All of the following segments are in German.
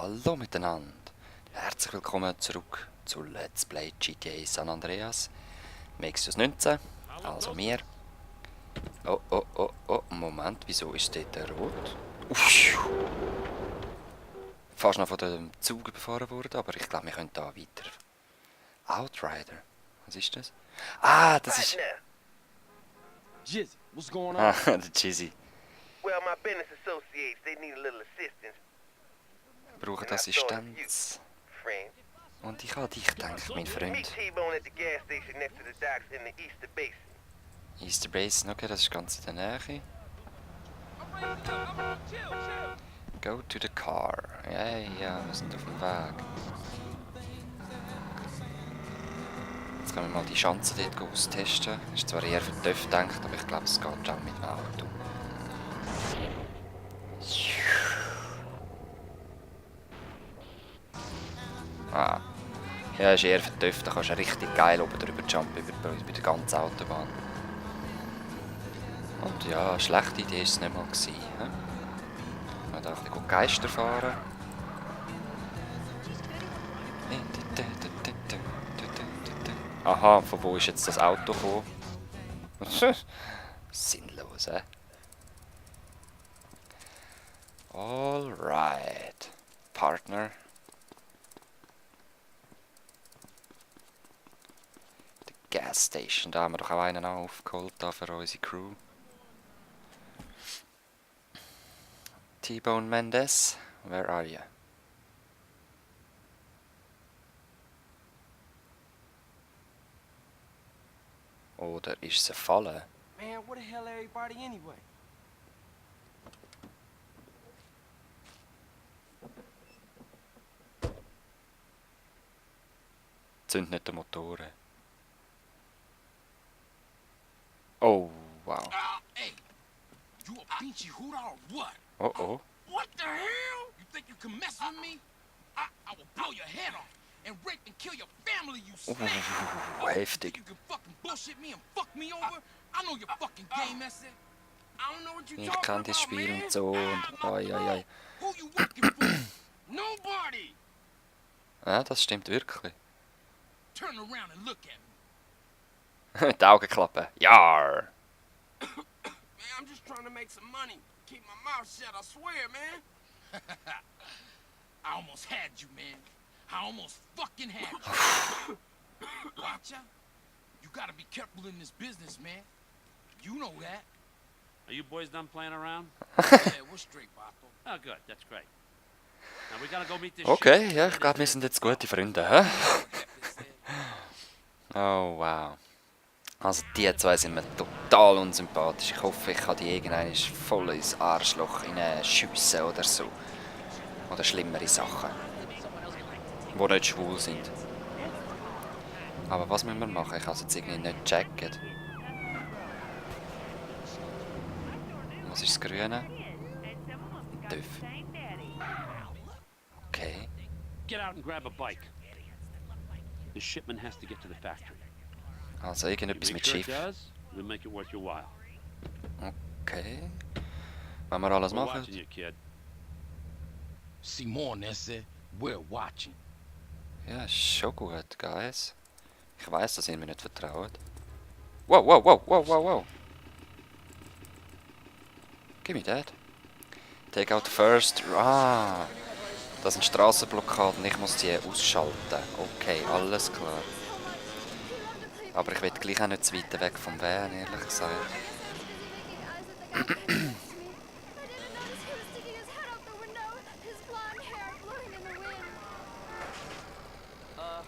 Hallo miteinander. Herzlich willkommen zurück zu Let's Play GTA San Andreas. Mexus 19, also mir. Oh, Moment, wieso ist dort rot? Uff. Fast noch von dem Zug überfahren worden, aber ich glaube, wir können da weiter. Outrider, was ist das? Ah, das ist... Jizzy, what's going on? Ah, der Jizzy. Well, my business associates, they need a little assistance. Braucht Assistenz. Friend. Und ich an dich gedacht, mein Meet Freund. T-Bone at the gas station next to the docks in the Easter Basin. Easter Basin, okay, das ist ganz in der Nähe. Go to the car. Ja, wir sind auf dem Weg. Jetzt können wir mal die Schanze dort austesten. Ist zwar eher für TÜV gedacht, aber ich glaube, es geht schon mit dem Auto. Ah. Ja, ist eher für TÜV, da kannst du richtig geil oben drüber jumpen über die ganze Autobahn. Und ja, schlechte Idee war es nicht mal gewesen. Man darf ein bisschen Geister fahren. Aha, von wo ist jetzt das Auto gekommen? Sinnlos, hä? Alright. Partner. Die Gas Station, da haben wir doch auch einen aufgeholt da für unsere Crew. T-Bone Mendes, where are you? Oder ist sie fallen? Man, where the hell everybody anyway? Zünd nicht den Motoren. Oh, wow. Hey, you a pinchy hooter or what? Oh. What the hell? You think you can mess with me? I will blow your head off and rape and kill your family, you snake. Heftig. You can fucking bullshit me and fuck me over? I know your fucking game, that's it. I don't know what you Ich talking kann about, das Spiel man. und so und oi. Who you working for? Nobody. Ja, das stimmt wirklich. Turn around and look at me. Mit den Augenklappen. Jar. Man, I'm just trying to make some money. Keep my mouth shut, I swear, man. I almost had you, man. I almost fucking had you. Watch out. You gotta be careful in this business, man. You know that. Are you boys done playing around? Yeah, we're straight, Bato. Oh, good. That's great. Now we gotta go meet this Okay, shit. ja, ich glaube, wir sind jetzt gute Freunde, hä? Oh, wow. Also die zwei sind mir total unsympathisch. Ich hoffe, ich kann die irgendwann voll ins Arschloch schiessen oder so. Oder schlimmere Sachen. Die nicht schwul sind. Aber was müssen wir machen? Ich kann es jetzt irgendwie nicht checken. Was ist das Grüne? TÜV. Okay. Get out and grab a bike. The shipment has to get to the factory. Also You irgendetwas make mit sure it Schiff. does, we'll make it worth your while. Okay. Wenn wir alles We're machen. watching you, kid. See more, Nessie. We're watching. Ja, ist schon gut, Guys. Ich weiss, dass ihr mir nicht vertraut. Wow. Give me that. Take out the first. Ah. Das sind Strassenblockaden, ich muss die ausschalten. Okay, alles klar. Aber ich will gleich auch nicht zu weit weg vom Van, ehrlich gesagt.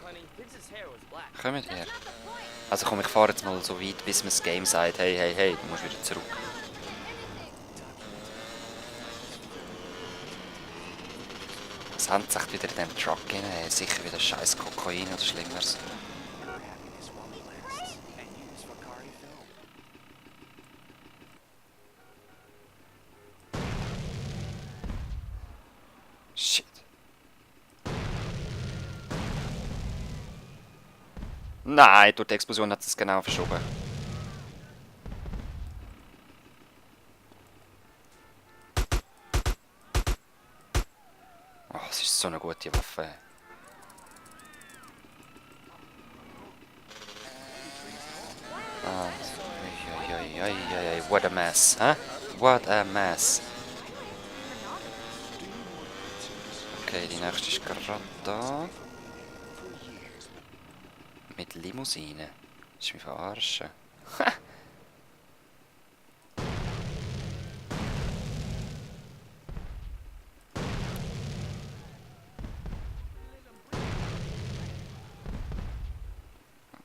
Honey, Vince's hair was black. Kommt her. Also komm, ich fahre jetzt mal so weit, bis mir das Game sagt, hey, du musst wieder zurück. Was haben sie echt wieder in diesem Truck rein? Sicher wieder scheiß Kokain oder Schlimmeres. Shit. Nein, durch die Explosion hat es genau verschoben. So eine gute Waffe. Ah, what a mess, hä? What a mess. Okay, die nächste ist gerade da. Mit Limousine. Das ist mich verarschen.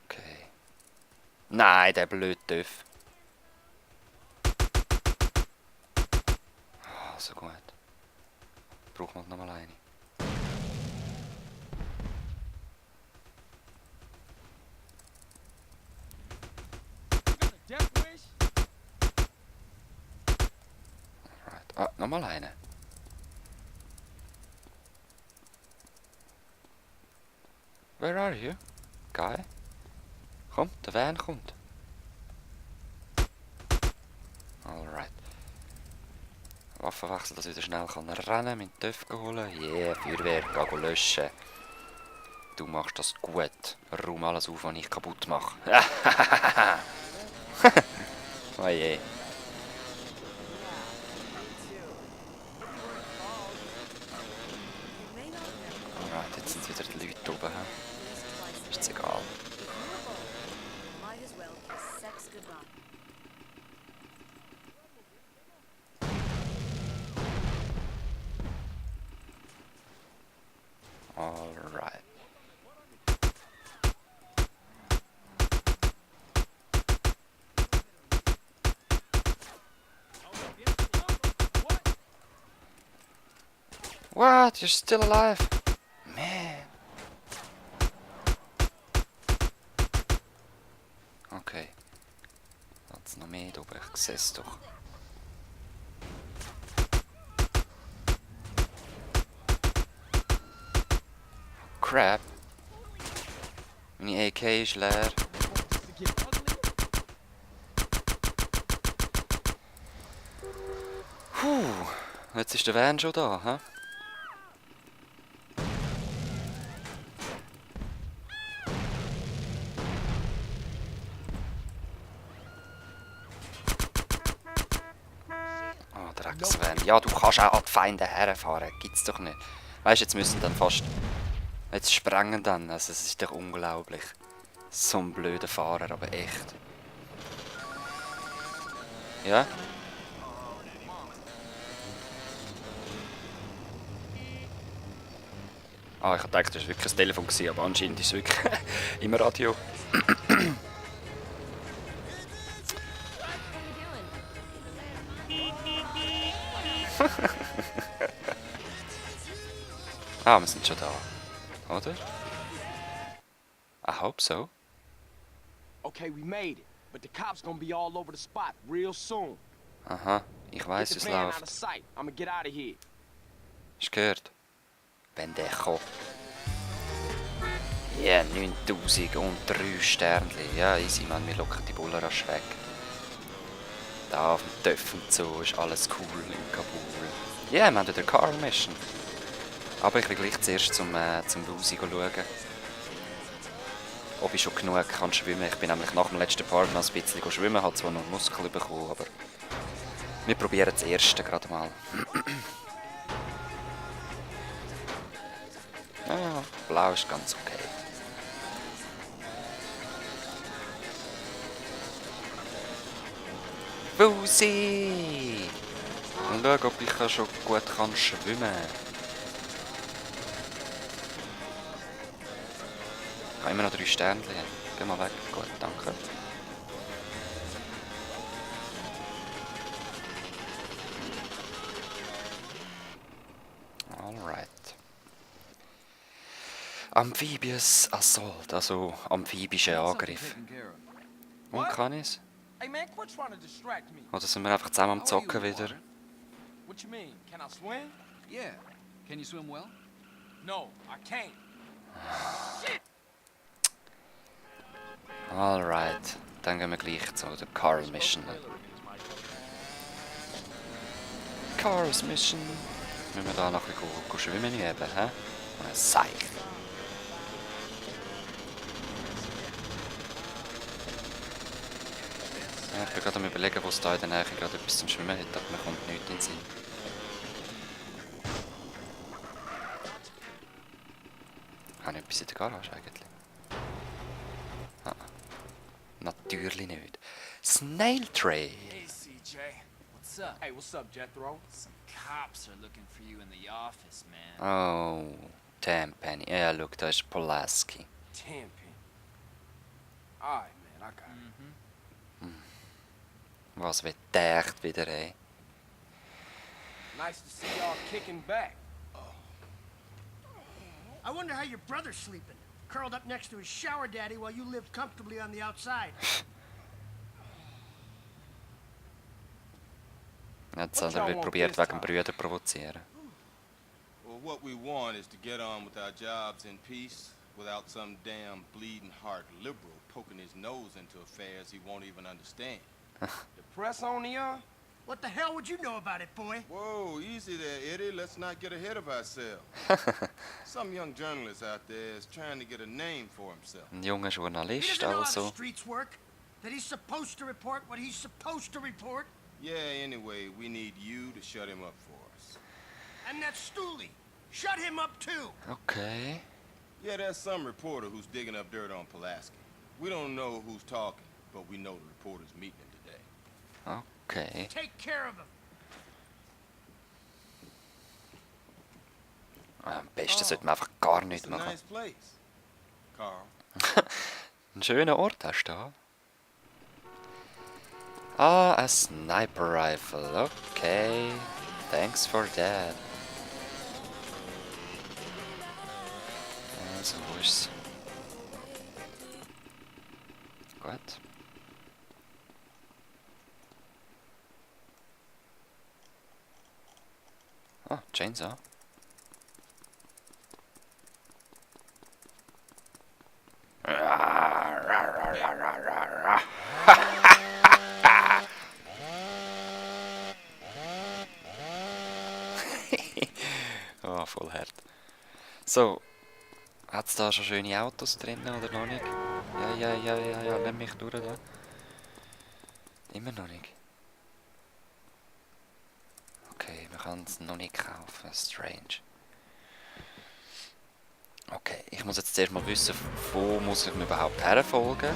Okay. Nein, der blöde Töff. Ah, so gut. Brauchen wir nochmal eine. Death wish? Alright. Ah, nochmal eine. Where are you? Guy? Komm, der Van kommt. Alright. Waffenwechsel, dass ich wieder schnell kann rennen, meinen Töff holen. Yeah, Feuerwehr, geh löschen. Du machst das gut. Räum alles auf, was ich kaputt mache. Oh je. Alright, jetzt sind wieder die Leute oben. Ist jetzt egal. Might as well kiss sex goodbye. Alright. What? You're still alive? Man. Okay. Hat's noch mehr da oben? Ich sehe es doch. Crap. Meine AK ist leer. Puh. Jetzt ist der Van schon da, hä? Oh, Drecksvan. Ja, du kannst auch an die Feinde herfahren. Gibt's doch nicht. Weißt du, jetzt müssen dann fast... Jetzt sprengen dann. Also, es ist doch unglaublich. So ein blöder Fahrer, aber echt. Ja? Ah, ich dachte, das war wirklich ein Telefon, aber anscheinend ist es wirklich im Radio. Ah, wir sind schon da, oder? I hope so. Okay, we made it, but the cops gonna be all over the spot real soon. Aha, ich Get weiss, the es van out of läuft. sight. I'ma get out of here. Hast du gehört? Pendejo. Ja, yeah, 9000 und 3 Sternchen. Ja, easy, man, wir locken die Bullen rasch weg. Da auf dem Töff und so ist alles cool in Kabul. Ja, yeah, wir haben wieder Car Mission. Aber ich will gleich zuerst zum Wusi schauen. Ob ich schon genug kann schwimmen. Ich bin nämlich nach dem letzten Part noch ein bisschen schwimmen, habe zwar noch Muskeln bekommen, aber wir probieren das erste gerade mal. Ja, blau ist ganz okay. Wusi! Mal schauen, ob ich schon gut schwimmen kann. Ich habe immer noch 3 Sternchen. Geh mal weg. Gut, danke. Alright. Amphibious Assault, also amphibischer Angriff. Und kann ich's? Hey man, quit trying to distract me. Oder sind wir einfach zusammen am Zocken wieder? What you mean? Can I swim? Yeah. Can you swim well? No, I can't. Shit! Alright. Dann gehen wir gleich zu der Car Mission. Cars Mission. Müssen wir da noch ein bisschen schwimmen üben, hä? Seich. Ja, ich bin gerade am überlegen, wo es da in der Nähe gerade etwas zum Schwimmen hat, aber mir kommt nichts in den Sinn. Habe ich etwas in der Garage eigentlich? Ah, natürlich nicht. Snail Trail! Hey, CJ. What's up? Hey, what's up, Jethro? Some cops are looking for you in the office, man. Oh, damn Penny. Ja, schau, da ist Pulaski. Tampin. Alright, man, I got it. Was wird der echt wieder, ey? Nice to see y'all kicking back. I wonder how your brother's sleeping. Curled up next to his shower daddy while you live comfortably on the outside. Jetzt hat er wieder probiert, wegen Brüder provozieren. Well, what we want is to get on with our jobs in peace without some damn bleeding heart liberal poking his nose into affairs he won't even understand. The press on the What the hell would you know about it, boy? Whoa, easy there, Eddie. Let's not get ahead of ourselves. Some young journalist out there is trying to get a name for himself. Ein junger He Journalist doesn't know how the also. streets work. That he's supposed to report what he's supposed to report. Yeah, anyway, we need you to shut him up for us. And that Stooley. Shut him up too. Okay. Yeah, there's some reporter who's digging up dirt on Pulaski. We don't know who's talking, but we know the reporter's meeting him today. Okay. Take care of him. Am besten sollte man einfach gar It's nichts a machen. nice place, Carl. Ein schöner Ort hast du da. Ah, a sniper rifle. Okay. Thanks for that. Also, wo ist's? Gut. Ah, Chainsaw. Oh, voll hart. So, hat's da schon schöne Autos drinnen oder noch nicht? Ja, lass mich durch da. Immer noch nicht. Okay, wir können es noch nicht kaufen. Strange. Okay, ich muss jetzt zuerst mal wissen, wo muss ich mir überhaupt herfolgen.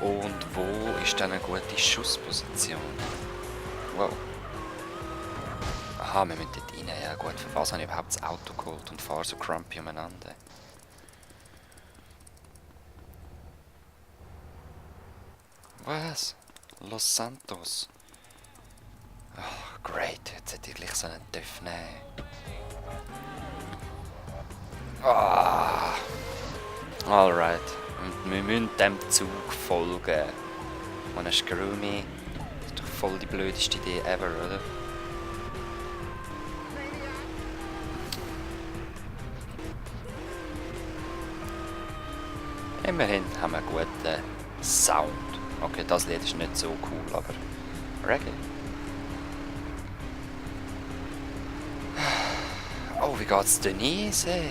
Und wo ist dann eine gute Schussposition? Wow. Aha, wir müssen dort rein. Ja gut, für was habe ich überhaupt das Auto geholt und fahre so crumpy umeinander? Was? Los Santos. Oh, great. Jetzt hätte ich gleich so einen TÜV nehmen. Ah. Alright. Und wir müssen dem Zug folgen. Und ein Screw Me. Das ist doch voll die blödeste Idee ever, oder? Immerhin haben wir einen guten Sound. Okay, das Lied ist nicht so cool, aber Reggae. Oh, wie geht's Denise?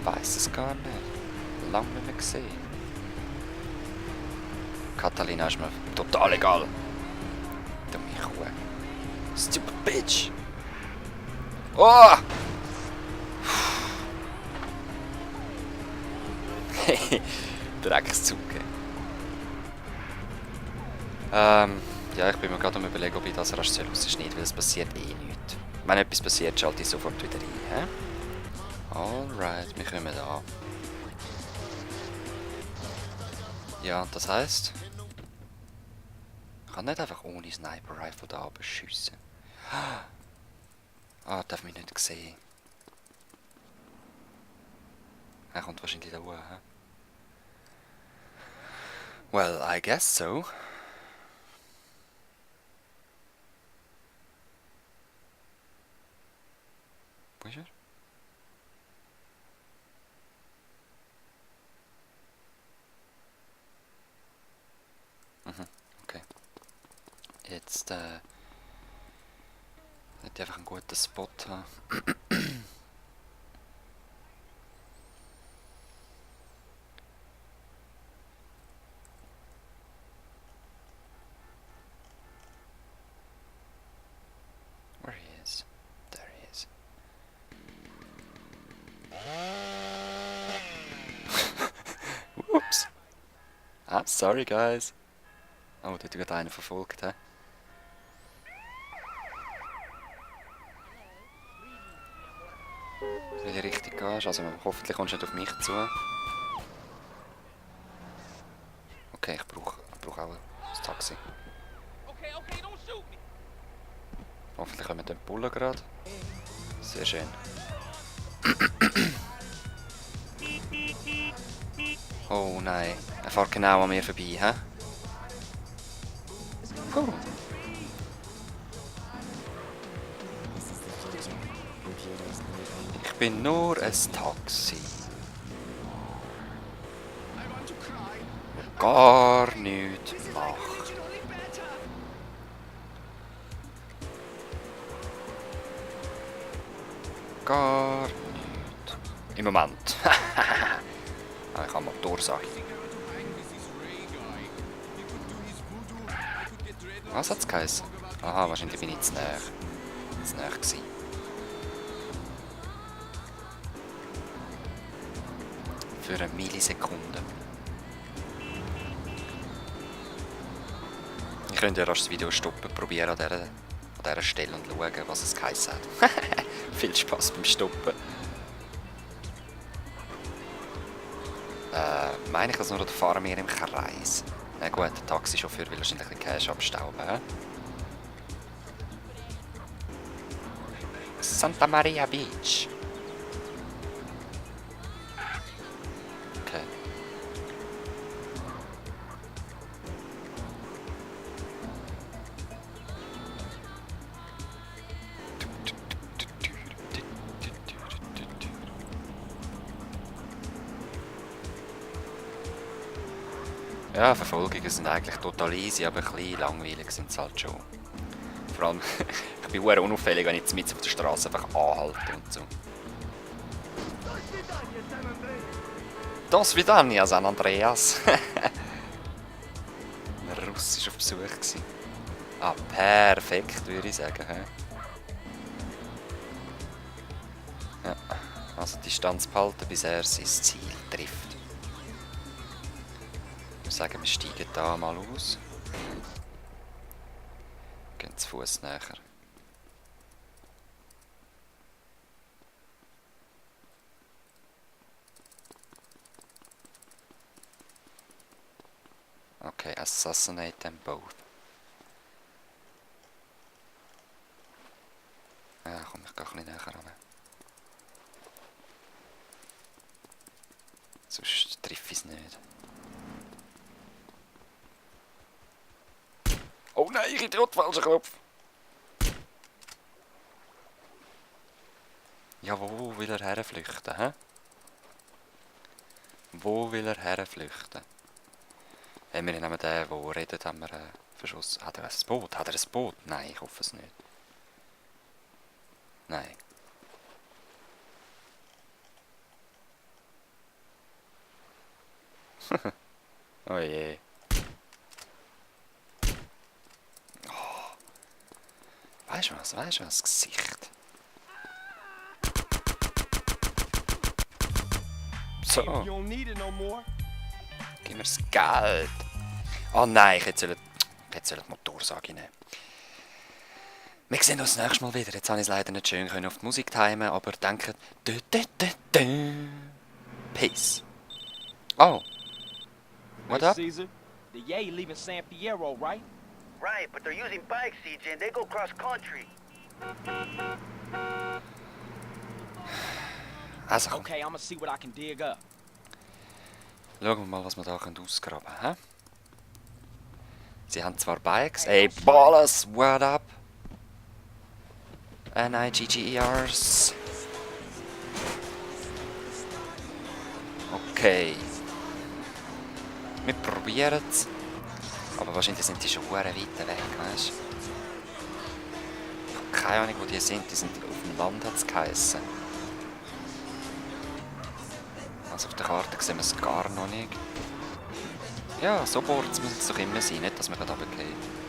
Weiß es gar nicht. Lange nicht mehr gesehen. Catalina ist mir total egal. Dumme Kuh. Stupid Bitch. Oh! Dreckszug. Ja, ich bin mir gerade am überlegen, ob ich das rasch rausschneiden, weil es passiert eh nichts. Wenn etwas passiert, schalte ich sofort wieder rein. Alright, wir kommen da. Ja, das heisst, ich kann nicht einfach ohne Sniper Rifle da oben schiessen. Ah, darf mich nicht sehen. Er kommt wahrscheinlich da hoch, hä? Well, I guess so. Wo ist er? Okay. Jetzt, Ich einfach einen guten Spot haben. Where he is? There he is. Whoops! Ah, sorry guys. Oh, da hat gerade einer verfolgt, hä? Wie du richtig gehst, also hoffentlich kommst du nicht auf mich zu. Okay, ich brauche auch ein Taxi. Okay, don't shoot me. Hoffentlich kommen wir den Bullen gerade. Sehr schön. Oh nein, er fährt genau an mir vorbei, hä? Oh. Ich bin nur ein Taxi. Gar nichts macht. Gar nichts. Im Moment. Ich habe Motorsache. Was hat es geheißen? Aha, wahrscheinlich bin ich zu näher. Zu näher gewesen. Für eine Millisekunde. Ich könnte ja rasch das Video stoppen, probieren an dieser Stelle und schauen, was es geheißen hat. Viel Spaß beim Stoppen. Meine ich das nur, oder fahren wir im Kreis? Na gut, der Taxichauffeur will wahrscheinlich den Cash abstauben. Santa Maria Beach. Okay. Ja, Verfolgungen sind eigentlich total easy, aber ein bisschen langweilig sind sie halt schon. Vor allem, ich bin sehr unauffällig, wenn ich mitten auf der Straße einfach anhalte und so. Do svidania, San Andreas. Ein Russisch auf Besuch gewesen. Ah, perfekt, würde ich sagen. He? Ja, also Distanz behalten, bis er sein Ziel trifft. Ich würde sagen, wir steigen da mal aus. Gehen zu Fuß näher. Okay, assassinate them both. Ja, komm, ich gehe ein bisschen näher ran. Sonst treffe ich es nicht. Oh nein, ich Idiot, falscher Knopf! Ja, wo will er herflüchten, hä? Wo will er herflüchten? Haben wir neben den, der redet, haben wir verschossen. Hat er ein Boot? Hat er ein Boot? Nein, ich hoffe es nicht. Nein. Oh je. Oh. Weißt du was? Gesicht. So. Gib mir das Geld. Oh nein, ich hätte die Motorsage nehmen. Wir sehen uns das nächste Mal wieder. Jetzt habe ich es leider nicht schön auf die Musik timen, aber denkt... Peace. Oh. What up? Caesar, the Yay leaving San Fierro, right? Right, but they're using bikes, CJ, and they go cross country. Also komm. Okay, I'ma see what I can dig up. Schauen wir mal, was wir da ausgraben können. Sie haben zwar Bikes. Ey, Ballers, what up? Niggers. Okay. Wir probieren es. Aber wahrscheinlich sind die schon sehr weit weg, weißt du? Ich habe keine Ahnung, wo die sind. Die sind auf dem Land, hat es geheissen. Also auf der Karte sehen wir es gar noch nicht. Ja, so Boards müssen es doch immer sein, nicht, dass wir gerade runtergehen.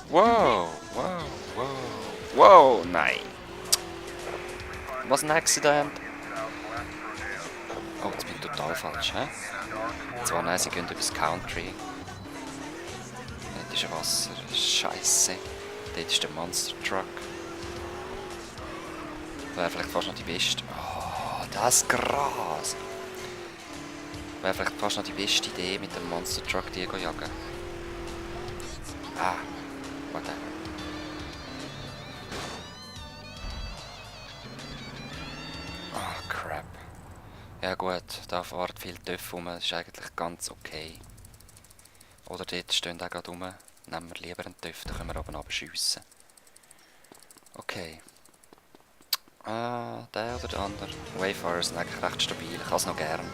Wow, wow, wow, wow, nein. Was ein Accident? Oh, jetzt bin ich total falsch, hä? Zwar nein, sie gehen übers Country. Dort ist ein Wasser, Scheiße. Dort ist der Monster Truck. Das wäre vielleicht fast noch die beste. Oh, das Gras! Wäre vielleicht fast noch die beste Idee, mit dem Monster Truck die zu jagen. Ah, warte. Ah, crap. Ja gut, da fährt viel Töpfe rum, das ist eigentlich ganz okay. Oder dort stehen auch gerade rum. Nehmen wir lieber einen Töpf, dann können wir oben abschiessen. Okay. Der oder der andere. Wayfarer sind eigentlich recht stabil, ich kann es noch gern.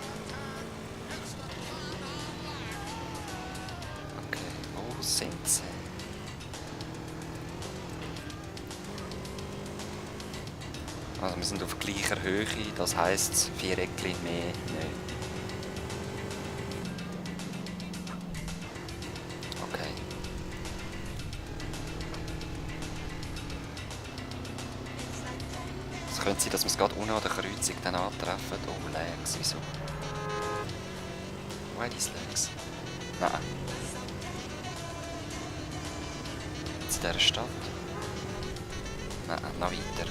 Okay, wo sind sie? Also wir sind auf gleicher Höhe, das heisst 4 Eckchen mehr nicht. Okay. Es könnte sein, dass wir es gerade unten an der Kreuzung dann antreffen. Oh, Lags, wieso? Why these Lags? Nein. Jetzt in dieser Stadt? Nein, noch weiter.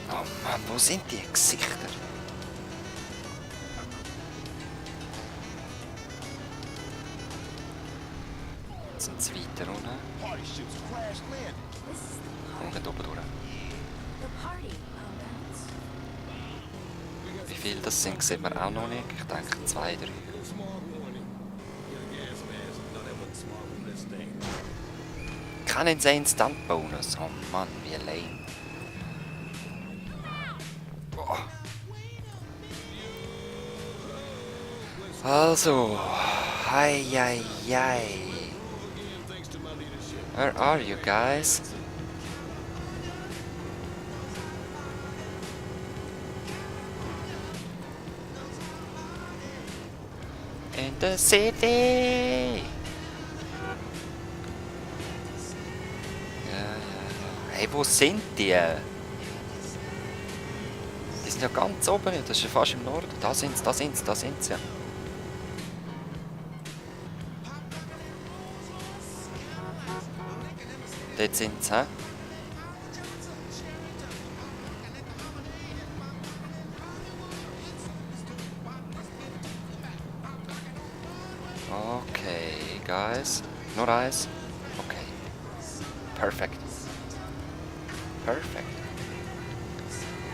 Oh Mann, wo sind die Gesichter? Jetzt sind sie weiter unten. Und geht oben durch. Wie viele das sind, sieht man auch noch nicht. Ich denke 2, 3. Kein Insane Stunt Bonus. Oh Mann, wie lame. Also, hi. Where are you guys? In the city. Ja. Hey, wo sind die? Die sind ja ganz oben, das ist ja fast im Norden. Da sind sie. Dort sind sie, hä? Okay, guys. Nur eins. Okay. Perfekt.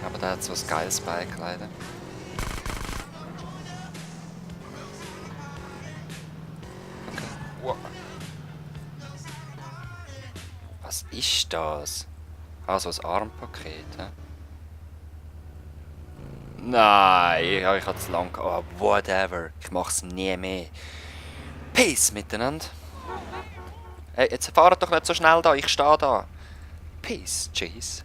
Aber der hat so ein geiles Bike leider. Okay. Wow. Was ist das? Ah, so ein Armpaket, hä? Nein, ich habe zu lang. Oh, whatever. Ich mach's nie mehr. Peace miteinander. Hey, jetzt fahrt doch nicht so schnell da, ich stehe da. Peace, Cheese.